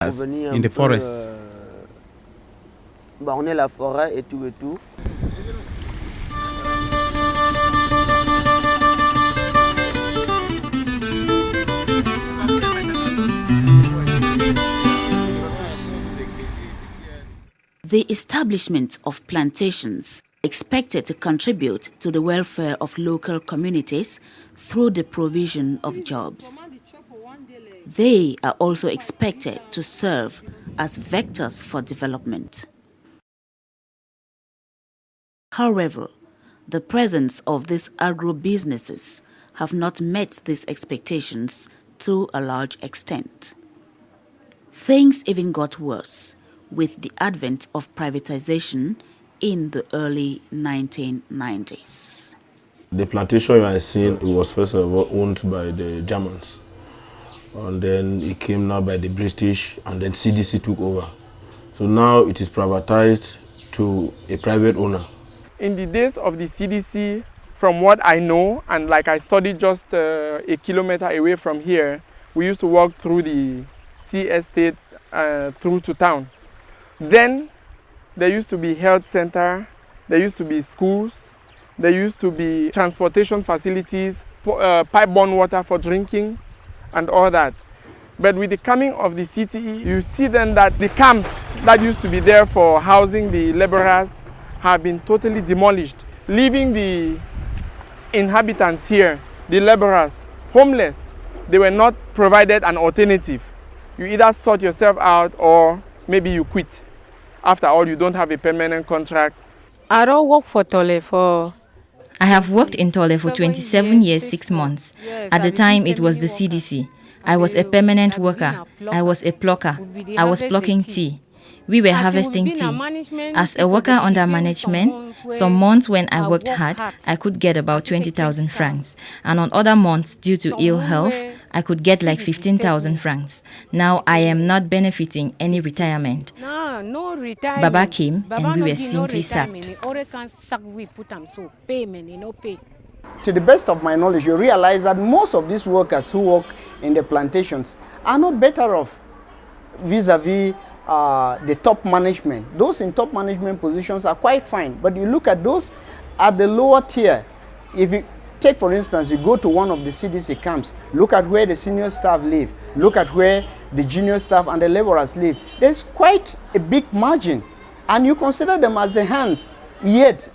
in the forest. On est la forêt et tout et tout. The establishment of plantations expected to contribute to the welfare of local communities through the provision of jobs. They are also expected to serve as vectors for development. However, the presence of these agro-businesses have not met these expectations to a large extent. Things even got worse with the advent of privatization in the early 1990s. The plantation I seen, it was first of all owned by the Germans, and then it came now by the British, and then CDC took over. So now it is privatized to a private owner. In the days of the CDC, from what I know, and like I studied just a kilometer away from here, we used to walk through the tea estate through to town. Then there used to be health center, there used to be schools, there used to be transportation facilities, pipe-borne water for drinking and all that. But with the coming of the CTE, you see then that the camps that used to be there for housing the laborers have been totally demolished, leaving the inhabitants here, the laborers, homeless. They were not provided an alternative. You either sort yourself out or maybe you quit. After all, you don't have a permanent contract. I don't work for Tole I have worked in Tole for 27 years, 6 months. At the time, it was the CDC. I was a permanent worker. I was a plucker. I was plucking tea. We were harvesting tea. As a worker under management, some months when I worked hard, I could get about 20,000 francs. And on other months, due to ill health, I could get like 15,000 francs. Now I am not benefiting any retirement. Baba came and we were simply sacked. To the best of my knowledge, you realize that most of these workers who work in the plantations are not better off vis-a-vis the top management. Those in top management positions are quite fine, but you look at those at the lower tier. If you take, for instance, you go to one of the CDC camps, look at where the senior staff live, look at where the junior staff and the laborers live. There's quite a big margin, and you consider them as the hands, yet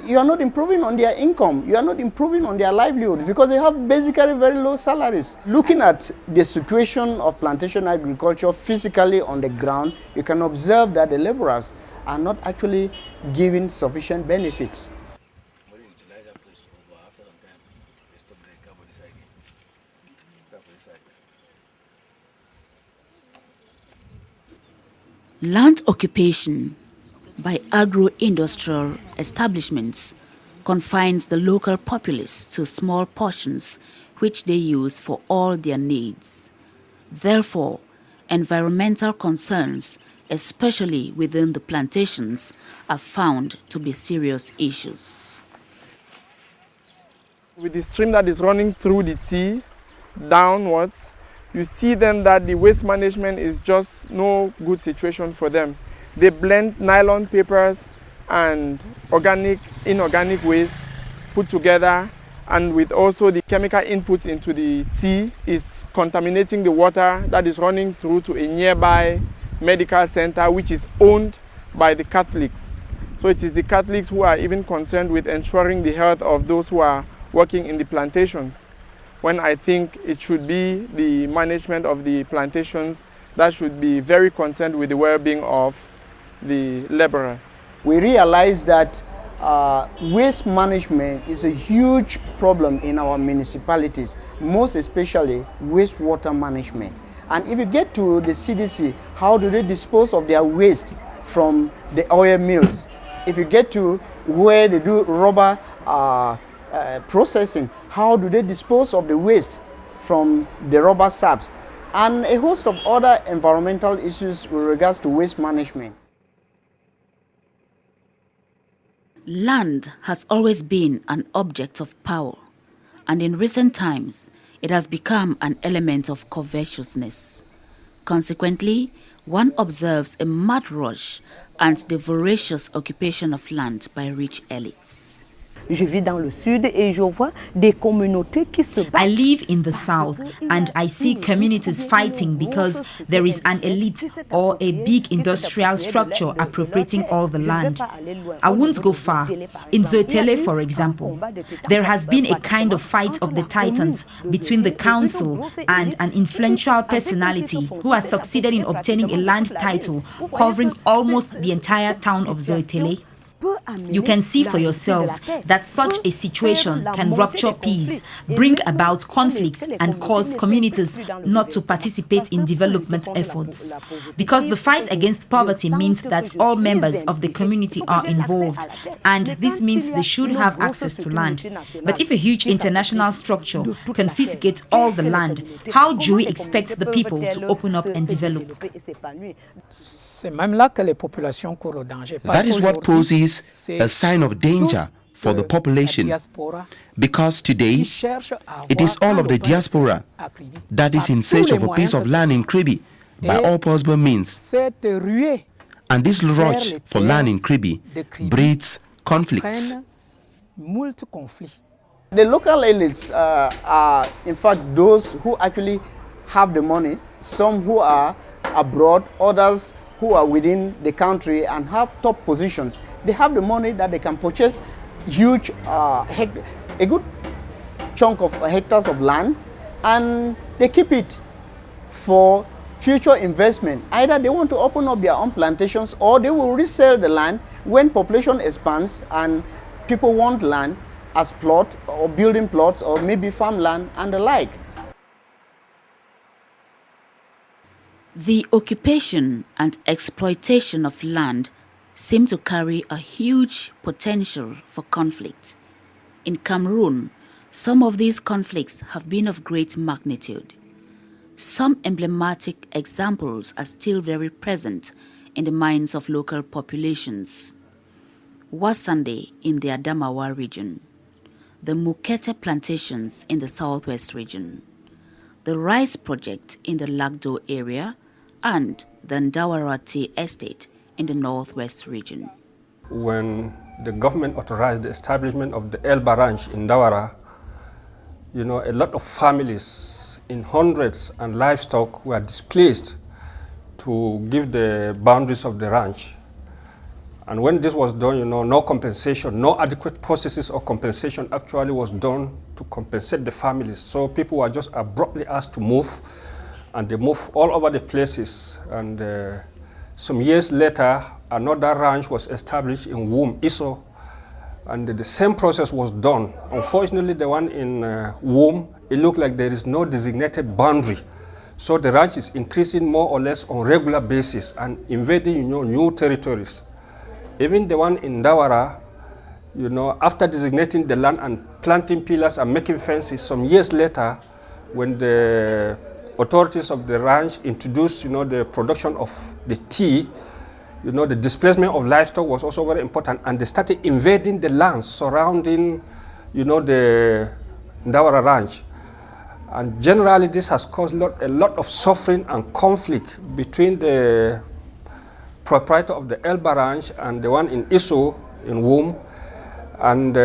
you are not improving on their income, you are not improving on their livelihood because they have basically very low salaries. Looking at the situation of plantation agriculture physically on the ground, you can observe that the laborers are not actually giving sufficient benefits. Land occupation by agro-industrial establishments confines the local populace to small portions which they use for all their needs. Therefore, environmental concerns, especially within the plantations, are found to be serious issues. With the stream that is running through the tea downwards, you see then that the waste management is just no good situation for them. They blend nylon papers and organic, inorganic waste put together, and with also the chemical input into the tea is contaminating the water that is running through to a nearby medical center which is owned by the Catholics. So it is the Catholics who are even concerned with ensuring the health of those who are working in the plantations, when I think it should be the management of the plantations that should be very concerned with the well-being of the laborers. We realize that waste management is a huge problem in our municipalities, most especially wastewater management. And if you get to the CDC, how do they dispose of their waste from the oil mills? If you get to where they do rubber processing, how do they dispose of the waste from the rubber saps? And a host of other environmental issues with regards to waste management. Land has always been an object of power, and in recent times, it has become an element of covetousness. Consequently, one observes a mad rush and the voracious occupation of land by rich elites. Je vis dans le sud et je vois des communautés qui se battent. I live in the south and I see communities fighting because there is an elite or a big industrial structure appropriating all the land. I won't go far. In Zotele, for example, there has been a kind of fight of the titans between the council and an influential personality who has succeeded in obtaining a land title covering almost the entire town of Zotele. You can see for yourselves that such a situation can rupture peace, bring about conflicts and cause communities not to participate in development efforts. Because the fight against poverty means that all members of the community are involved, and this means they should have access to land. But if a huge international structure confiscates all the land, how do we expect the people to open up and develop? That is what poses a sign of danger for the population, because today it is all of the diaspora that is in search of a piece of land in Kribi by all possible means. And this rush for land in Kribi breeds conflicts. The local elites are in fact those who actually have the money, some who are abroad, others who are within the country and have top positions. They have the money that they can purchase huge, a good chunk of hectares of land, and they keep it for future investment. Either they want to open up their own plantations or they will resell the land when population expands and people want land as plot or building plots or maybe farmland and the like. The occupation and exploitation of land seem to carry a huge potential for conflict. In Cameroon, some of these conflicts have been of great magnitude. Some emblematic examples are still very present in the minds of local populations. Wasande in the Adamawa region, the Mukete plantations in the southwest region, the rice project in the Lagdo area, and the Ndawara Tea Estate in the northwest region. When the government authorized the establishment of the Elba Ranch in Ndawara, a lot of families in hundreds and livestock were displaced to give the boundaries of the ranch. And when this was done, no compensation, no adequate processes of compensation actually was done to compensate the families. So people were just abruptly asked to move, and they moved all over the places. And some years later, another ranch was established in Wum, Iso, and the same process was done. Unfortunately, the one in Wum, it looked like there is no designated boundary. So the ranch is increasing more or less on a regular basis and invading new territories. Even the one in Ndawara, after designating the land and planting pillars and making fences, some years later, when the authorities of the ranch introduced, the production of the tea, the displacement of livestock was also very important, and they started invading the lands surrounding, the Ndawara ranch. And generally, this has caused a lot of suffering and conflict between the proprietor of the Elba Ranch and the one in Iso, in Wum. And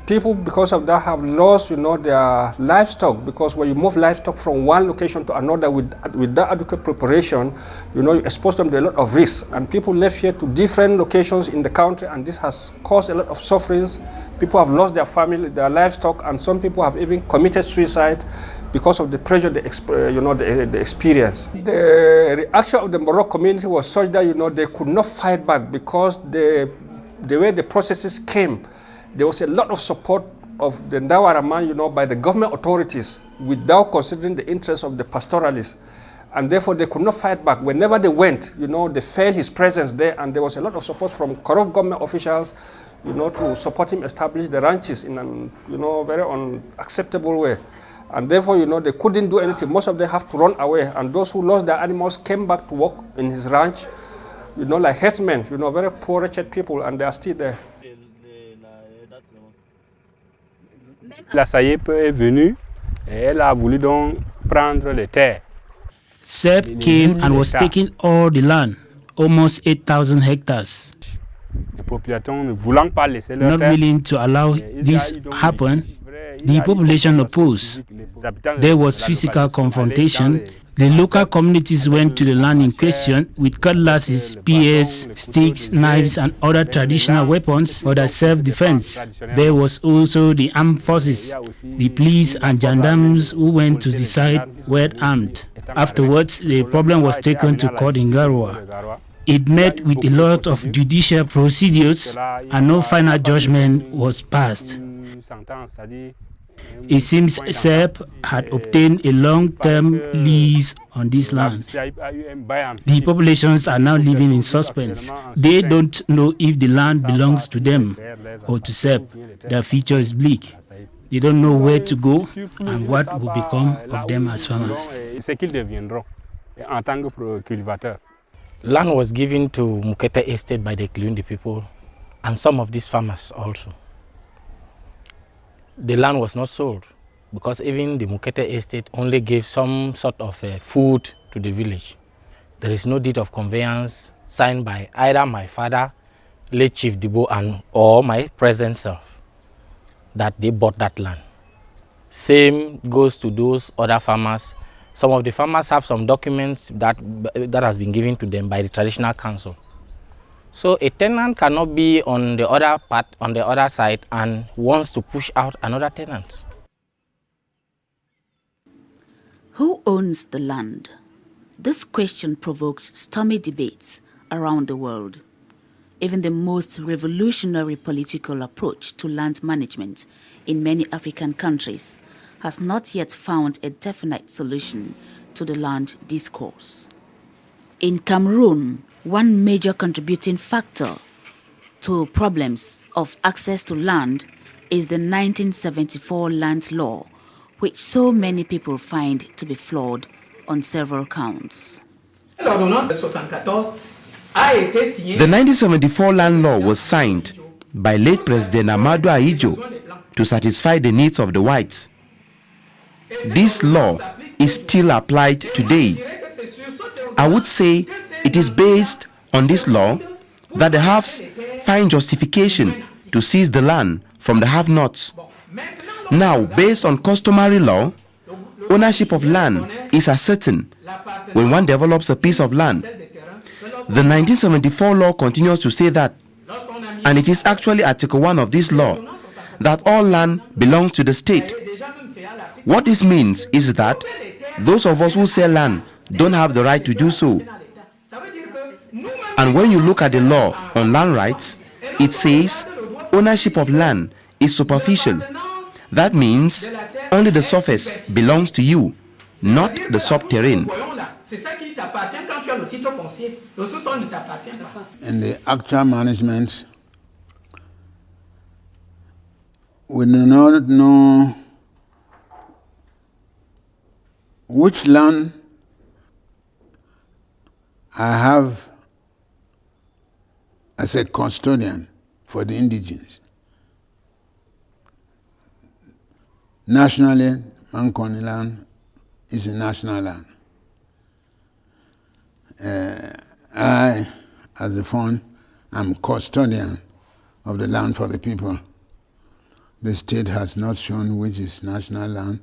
people, because of that, have lost, their livestock, because when you move livestock from one location to another with that adequate preparation, you expose them to a lot of risks. And people left here to different locations in the country, and this has caused a lot of sufferings. People have lost their family, their livestock, and some people have even committed suicide because of the pressure they experience. The reaction of the Moro community was such that they could not fight back, because the way the processes came, there was a lot of support of the Ndawara man, by the government authorities, without considering the interests of the pastoralists. And therefore, they could not fight back. Whenever they went, they felt his presence there, and there was a lot of support from corrupt government officials, to support him establish the ranches in a very unacceptable way. And therefore, they couldn't do anything. Most of them have to run away. And those who lost their animals came back to work in his ranch, like herdsmen, very poor, wretched people, and they are still there. La SAIEP est venue et elle a voulu donc prendre les terres. SEP came and was taking all the land, almost 8,000 hectares. Not willing to allow this happen, the population opposed. There was physical confrontation. The local communities went to the land in question with cutlasses, spears, sticks, knives, and other traditional weapons for their self-defense. There was also the armed forces. The police and gendarmes who went to the site were armed. Afterwards, the problem was taken to court in Garoua. It met with a lot of judicial procedures and no final judgment was passed. It seems SEP had obtained a long-term lease on this land. The populations are now living in suspense. They don't know if the land belongs to them or to SEP. Their future is bleak. They don't know where to go and what will become of them as farmers. Land was given to Mukete Estate by the Klundi people and some of these farmers also. The land was not sold because even the Mukete Estate only gave some sort of food to the village. There is no deed of conveyance signed by either my father, late Chief Dibo, or my present self that they bought that land. Same goes to those other farmers. Some of the farmers have some documents that has been given to them by the traditional council. So a tenant cannot be on the other part, on the other side, and wants to push out another tenant. Who owns the land? This question provoked stormy debates around the world. Even the most revolutionary political approach to land management in many African countries has not yet found a definite solution to the land discourse. In Cameroon, one major contributing factor to problems of access to land is the 1974 land law, which so many people find to be flawed on several counts. The 1974 land law was signed by late President Amadou Ahidjo to satisfy the needs of the whites. This law is still applied today. I would say it is based on this law that the haves find justification to seize the land from the have-nots. Now, based on customary law, ownership of land is ascertained when one develops a piece of land. The 1974 law continues to say that, and it is actually Article 1 of this law, that all land belongs to the state. What this means is that those of us who sell land don't have the right to do so. And when you look at the law on land rights, it says ownership of land is superficial. That means only the surface belongs to you, not the subterranean. In the actual management, we do not know which land I have as a custodian for the indigenous. Nationally, Mankoni land is a national land. I, as a Fon, am custodian of the land for the people. The state has not shown which is national land,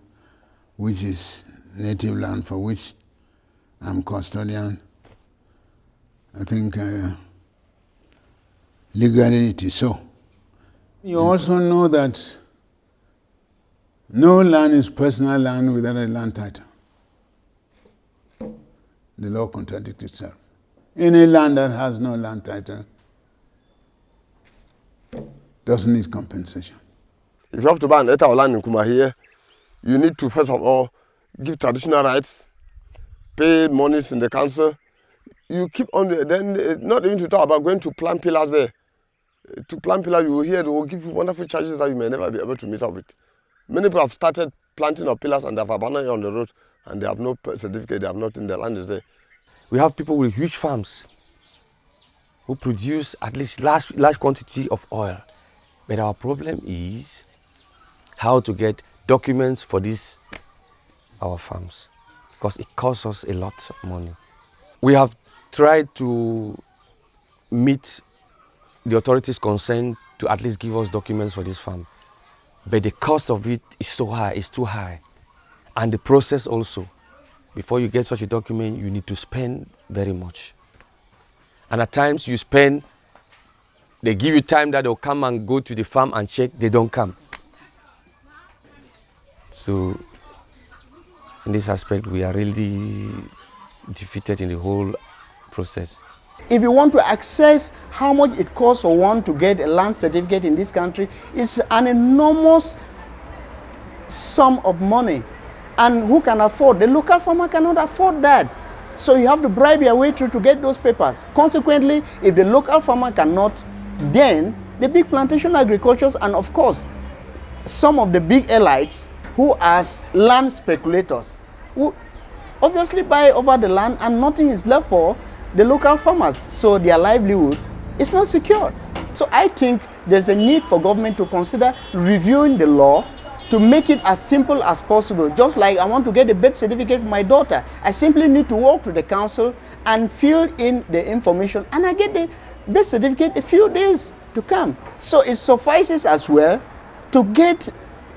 which is native land for which I'm custodian. I think legally it is so. You also know that no land is personal land without a land title. The law contradicts itself. Any land that has no land title doesn't need compensation. If you have to buy an hectare of land in Kuma here, you need to first of all give traditional rights, pay monies in the council. You keep on, then not even to talk about going to plant pillars there. To plant pillars, you will hear they will give you wonderful charges that you may never be able to meet up with. Many people have started planting of pillars and they have abandoned it on the road and they have no certificate, they have nothing, the land is there. We have people with huge farms who produce at least large quantity of oil. But our problem is how to get documents for these, our farms. because it costs us a lot of money. We have tried to meet the authorities concerned to at least give us documents for this farm. But the cost of it is so high, it's too high. And the process also, before you get such a document, you need to spend very much. And at times you spend, they give you time that they'll come and go to the farm and check, they don't come. So in this aspect, we are really defeated in the whole process. If you want to access how much it costs for one to get a land certificate in this country, it's an enormous sum of money. And who can afford? The local farmer cannot afford that. So you have to bribe your way through to get those papers. Consequently, if the local farmer cannot, then the big plantation agricultures and of course, some of the big elites who are land speculators, who obviously buy over the land and nothing is left for the local farmers. So their livelihood is not secured. So I think there's a need for government to consider reviewing the law to make it as simple as possible. Just like I want to get a birth certificate for my daughter, I simply need to walk to the council and fill in the information and I get the birth certificate a few days to come. So it suffices as well to get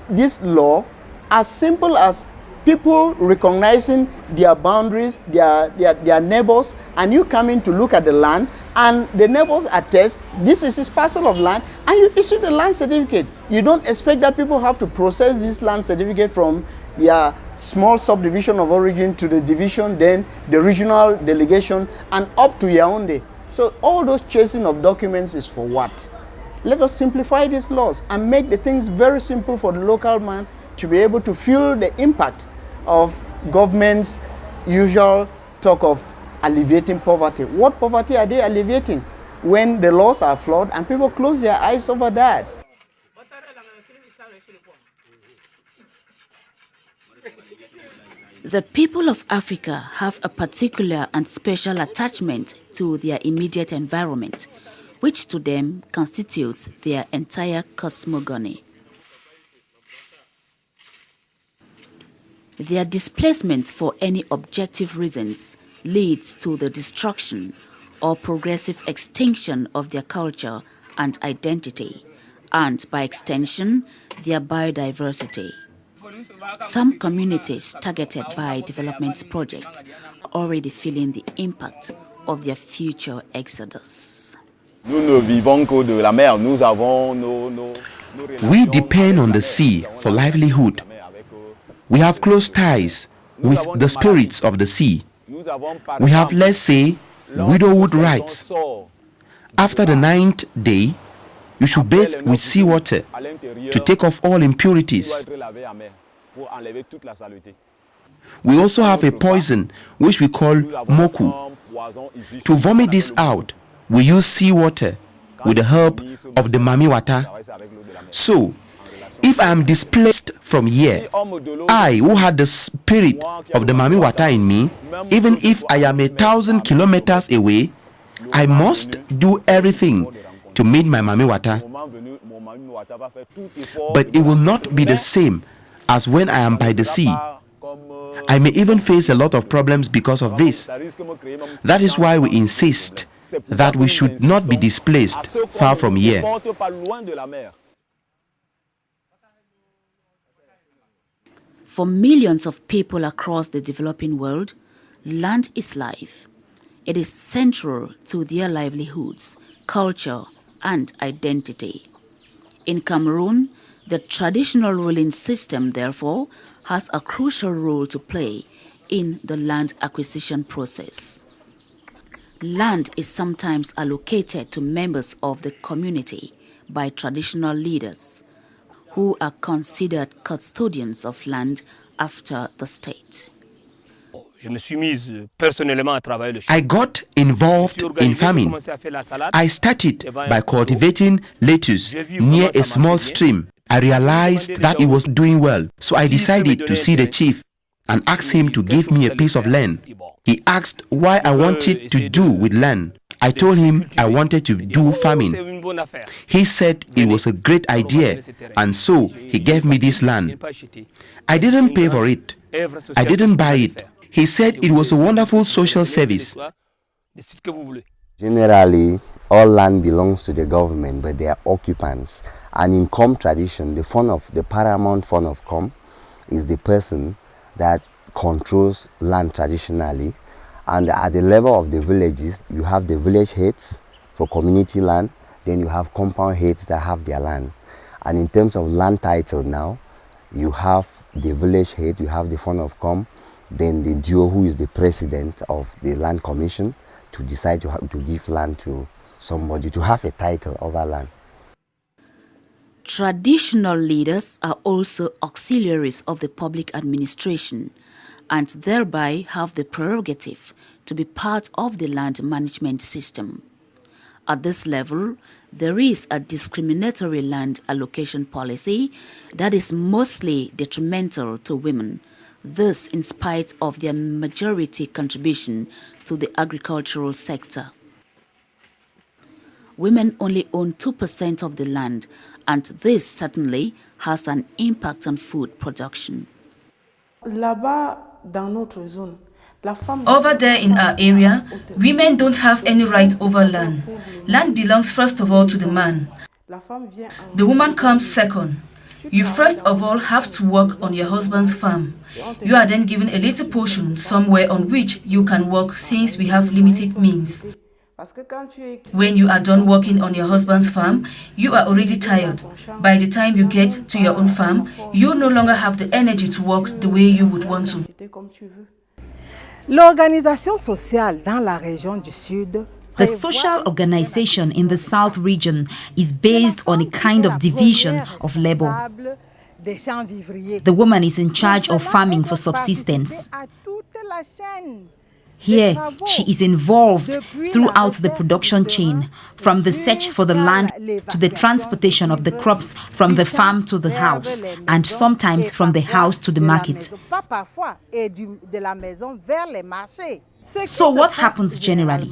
this law as simple as people recognizing their boundaries, their neighbors, and you come in to look at the land, and the neighbors attest, this is his parcel of land, and you issue the land certificate. You don't expect that people have to process this land certificate from their small subdivision of origin to the division, then the regional delegation, and up to Yaoundé. So all those chasing of documents is for what? Let us simplify these laws and make the things very simple for the local man to be able to feel the impact of government's usual talk of alleviating poverty. What poverty are they alleviating when the laws are flawed and people close their eyes over that? The people of Africa have a particular and special attachment to their immediate environment, which to them constitutes their entire cosmogony. Their displacement for any objective reasons leads to the destruction or progressive extinction of their culture and identity, and by extension, their biodiversity. Some communities targeted by development projects are already feeling the impact of their future exodus. We depend on the sea for livelihood. We have close ties with the spirits of the sea. We have, let's say, widowhood rights. After the 9th day, you should bathe with seawater to take off all impurities. We also have a poison which we call moku. To vomit this out, we use seawater with the help of the mami water. So, if I am displaced from here, I, who had the spirit of the mami water in me, even if I am 1,000 kilometers away, I must do everything to meet my mami water. But it will not be the same as when I am by the sea. I may even face a lot of problems because of this. That is why we insist that we should not be displaced far from here. For millions of people across the developing world, land is life. It is central to their livelihoods, culture, and identity. In Cameroon, the traditional ruling system, therefore, has a crucial role to play in the land acquisition process. Land is sometimes allocated to members of the community by traditional leaders, who are considered custodians of land after the state. I got involved in farming. I started by cultivating lettuce near a small stream. I realized that it was doing well, so I decided to see the chief and ask him to give me a piece of land. He asked why I wanted to do with land. I told him I wanted to do farming. He said it was a great idea, and so he gave me this land. I didn't pay for it. I didn't buy it. He said it was a wonderful social service. Generally, all land belongs to the government, but they are occupants. And in Com tradition, the paramount Fon of Com is the person that controls land traditionally. And at the level of the villages, you have the village heads for community land, then you have compound heads that have their land. And in terms of land title now, you have the village head, you have the Fon of Com, then the duo who is the president of the land commission to decide to give land to somebody, to have a title over land. Traditional leaders are also auxiliaries of the public administration and thereby have the prerogative to be part of the land management system. At this level, there is a discriminatory land allocation policy that is mostly detrimental to women, this in spite of their majority contribution to the agricultural sector. Women only own 2% of the land, and this certainly has an impact on food production. Over there in our area, women don't have any right over land. Land belongs first of all to the man. The woman comes second. You first of all have to work on your husband's farm. You are then given a little portion somewhere on which you can work since we have limited means. When you are done working on your husband's farm, you are already tired. By the time you get to your own farm, you no longer have the energy to work the way you would want to. L'organisation sociale dans la région du Sud. The social organization in the South region is based on a kind of division of labor. The woman is in charge of farming for subsistence. Here, she is involved throughout the production chain, from the search for the land to the transportation of the crops from the farm to the house, and sometimes from the house to the market. So what happens generally?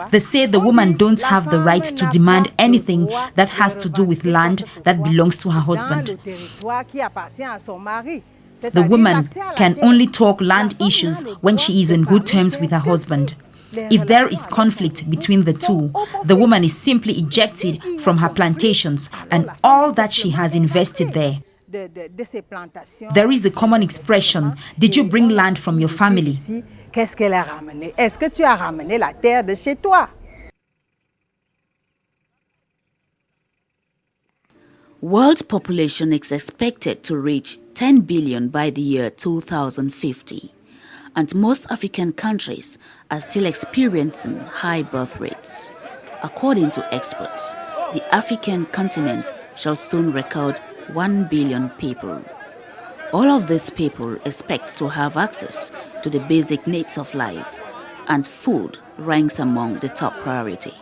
They say the woman don't have the right to demand anything that has to do with land that belongs to her husband. The woman can only talk land issues when she is in good terms with her husband. If there is conflict between the two, the woman is simply ejected from her plantations and all that she has invested there. There is a common expression, did you bring land from your family? Qu'est-ce qu'elle a ramené? Est-ce que tu as ramené la terre de chez toi? World population is expected to reach 10 billion by the year 2050, and most African countries are still experiencing high birth rates. According to experts, the African continent shall soon record 1 billion people. All of these people expect to have access to the basic needs of life, and food ranks among the top priority.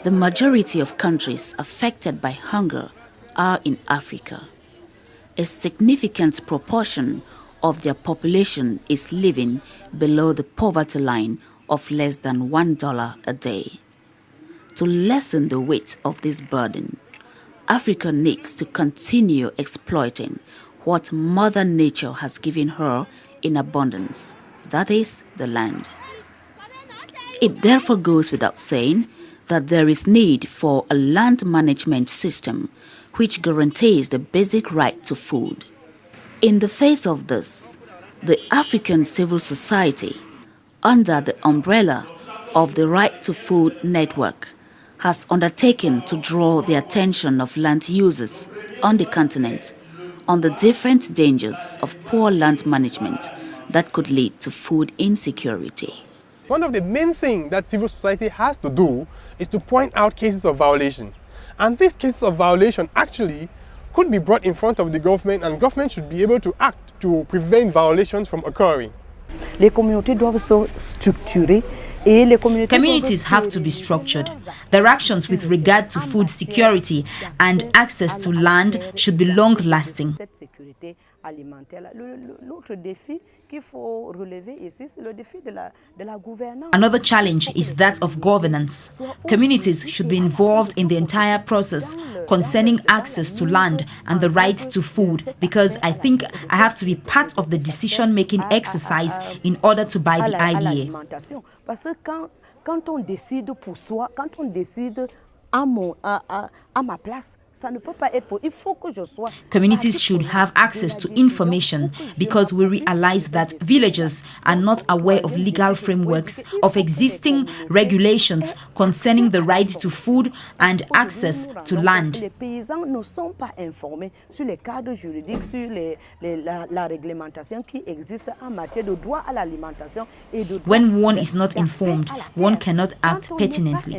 The majority of countries affected by hunger are in Africa. A significant proportion of their population is living below the poverty line of less than $1 a day. To lessen the weight of this burden, Africa needs to continue exploiting what Mother Nature has given her in abundance, that is, the land. It therefore goes without saying that there is need for a land management system which guarantees the basic right to food. In the face of this, the African civil society, under the umbrella of the Right to Food Network, has undertaken to draw the attention of land users on the continent on the different dangers of poor land management that could lead to food insecurity. One of the main things that civil society has to do is to point out cases of violation. And these cases of violation actually could be brought in front of the government, and government should be able to act to prevent violations from occurring. Les communautés doivent se structurer. Communities have to be structured. Their actions with regard to food security and access to land should be long-lasting. alimentaire. L'autre défi qu'il faut relever ici, c'est le défi de la gouvernance. Another challenge is that of governance. Communities should be involved in the entire process concerning access to land and the right to food, because I think I have to be part of the decision-making exercise in order to buy the idea. Parce que quand on décide pour soi, quand on décide à ma place, ça ne peut pas être pour. Il faut que je sois. Communities should have access to information because we realize that villagers are not aware of legal frameworks, of existing regulations concerning the right to food and access to land. Les paysans ne sont pas informés sur les cadres juridiques, sur la réglementation qui existe en matière de droit à l'alimentation et de. When one is not informed, one cannot act pertinently.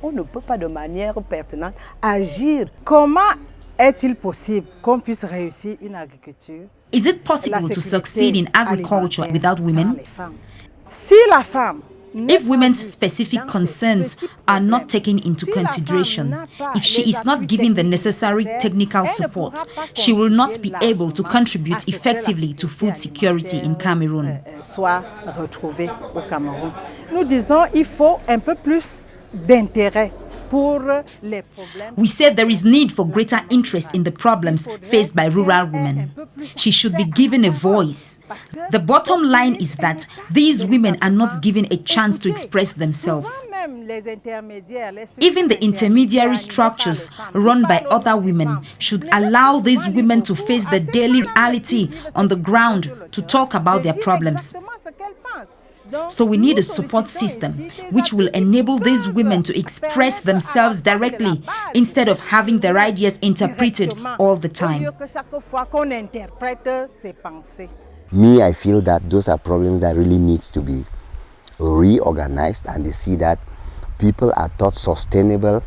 On ne peut pas de manière pertinente agir. Comment est-il possible qu'on puisse réussir une agriculture? Is it possible to succeed in agriculture without women? Si la femme, if women's specific concerns are not taken into consideration, if she is not given the necessary technical support, she will not be able to contribute effectively to food security in Cameroon. Soit retrouvée au Cameroun. Nous disons qu'il faut un peu plus d'intérêt. We said there is need for greater interest in the problems faced by rural women. She should be given a voice. The bottom line is that these women are not given a chance to express themselves. Even the intermediary structures run by other women should allow these women to face the daily reality on the ground to talk about their problems. So we need a support system which will enable these women to express themselves directly instead of having their ideas interpreted all the time. Me, I feel that those are problems that really needs to be reorganized, and they see that people are taught sustainable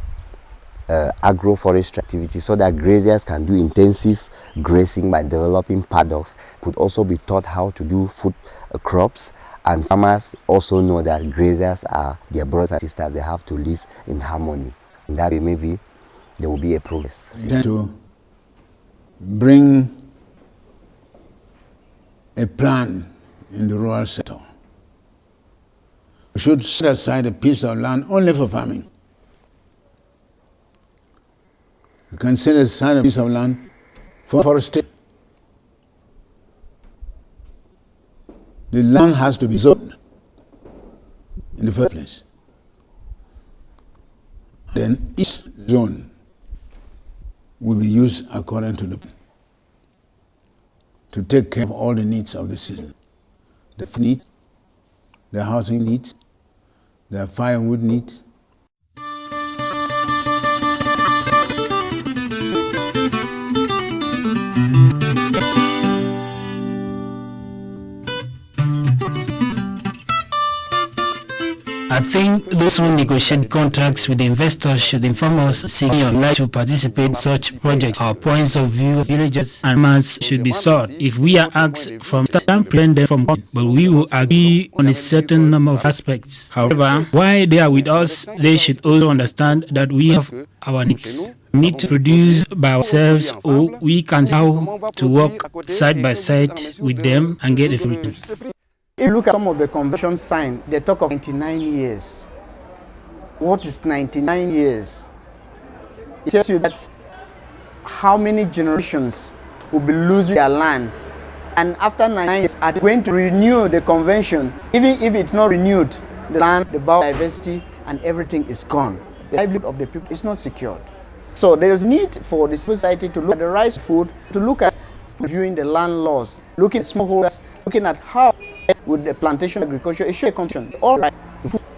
agroforestry activities so that graziers can do intensive grazing by developing paddocks, could also be taught how to do food crops. And farmers also know that graziers are their brothers and sisters. They have to live in harmony. In that way, maybe there will be a progress. To bring a plan in the rural sector. We should set aside a piece of land only for farming. We can set aside a piece of land for forestation. The land has to be zoned in the first place. Then each zone will be used according to to take care of all the needs of the citizen. The food needs, the housing needs, the firewood needs. I think those who negotiate contracts with the investors should inform us seeking or like to participate in such projects. Our points of view of villagers and farmers should be sought. If we are asked from start, prevent them from, but we will agree on a certain number of aspects. However, while they are with us, they should also understand that we have our needs. We need to produce by ourselves, or we can how to work side by side with them and get everything. If you look at some of the conventions signed, they talk of 99 years. What is 99 years? It tells you that how many generations will be losing their land. And after 9 years, are they going to renew the convention? Even if it's not renewed, the land, the biodiversity, and everything is gone. The livelihood of the people is not secured. So there is need for the society to look at the rice food, to look at reviewing the land laws, looking at smallholders, looking at how with the plantation agriculture, it should be condition. All right.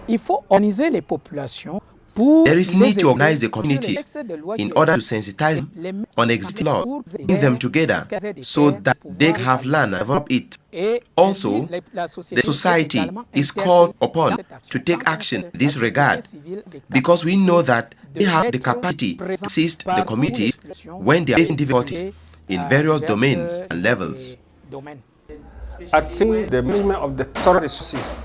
Il faut organiser les populations. There is need to organize the communities in order to sensitize them on existing law, bring them together so that they can have land and develop it. Also, the society is called upon to take action in this regard because we know that they have the capacity to assist the communities when they are facing difficulties in various domains and levels. I think the management of the pastoral resources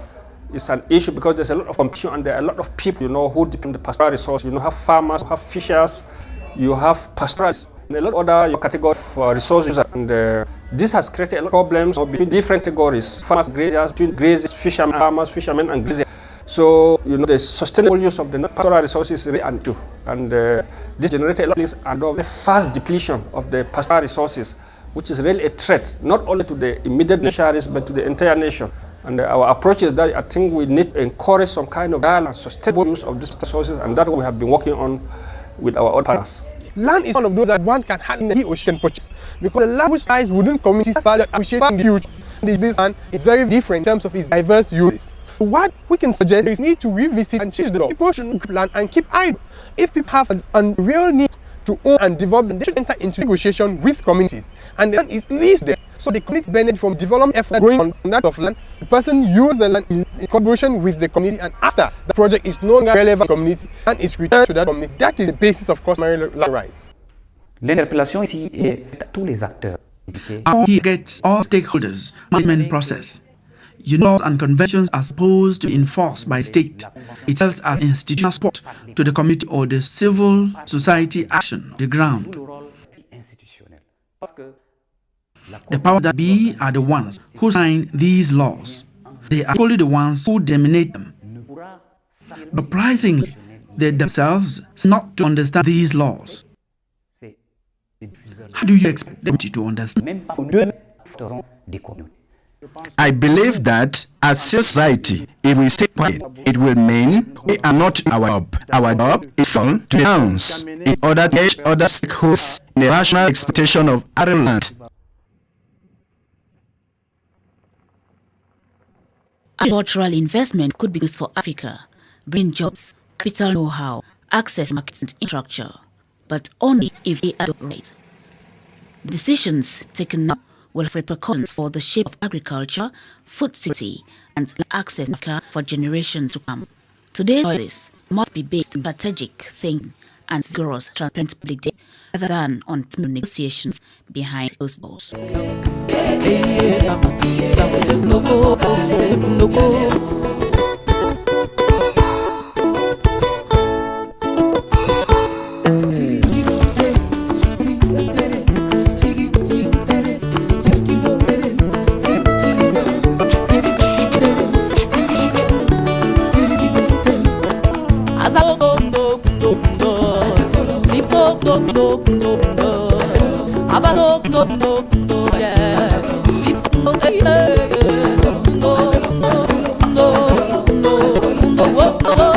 is an issue because there's a lot of competition and there are a lot of people, who depend on the pastoral resources. You have farmers, you have fishers, you have pastoralists, and a lot of other categories for resources. And this has created a lot of problems between different categories, farmers, graziers, between graziers, fishermen, farmers, fishermen, and graziers. So, the sustainable use of the pastoral resources is really an issue. And this generated a lot of and a fast depletion of the pastoral resources, which is really a threat, not only to the immediate beneficiaries, but to the entire nation. And our approach is that I think we need to encourage some kind of dialogue, sustainable use of these resources, and that's what we have been working on with our other partners. Land is one of those that one can have in the ocean purchase, because the land which lies within communities that appreciate the future. This land is very different in terms of its diverse uses. What we can suggest is need to revisit and change the law. People shouldn't keep land and keep idle. If people have a real need to own and develop, they should enter into negotiation with communities. And the land is leased there. So the communities benefit from development effort going on that of land. The person uses the land in collaboration with the community, and after the project is no longer relevant to the community and is returned to that community. That is the basis of customary land rights. L'interpellation ici est faite à tous les acteurs. He gets all stakeholders management process. Laws and conventions are supposed to be enforced by state. It serves as institutional support to the community or the civil society action on the ground. The powers that be are the ones who sign these laws. They are only the ones who disseminate them. Surprisingly, they themselves seem not to understand these laws. How do you expect them to understand? I believe that as society, if we stay quiet, it will mean we are not our job. Our job is to denounce in order to engage other stakeholders in the rational exploitation of our land. Agricultural investment could be used for Africa, bring jobs, capital know-how, access markets and infrastructure, but only if they are right. Decisions taken now will have repercussions for the shape of agriculture, food security, and access to Africa for generations to come. Today's choices must be based on strategic thinking and vigorous, transparent public data, rather than on negotiations behind closed doors. Oh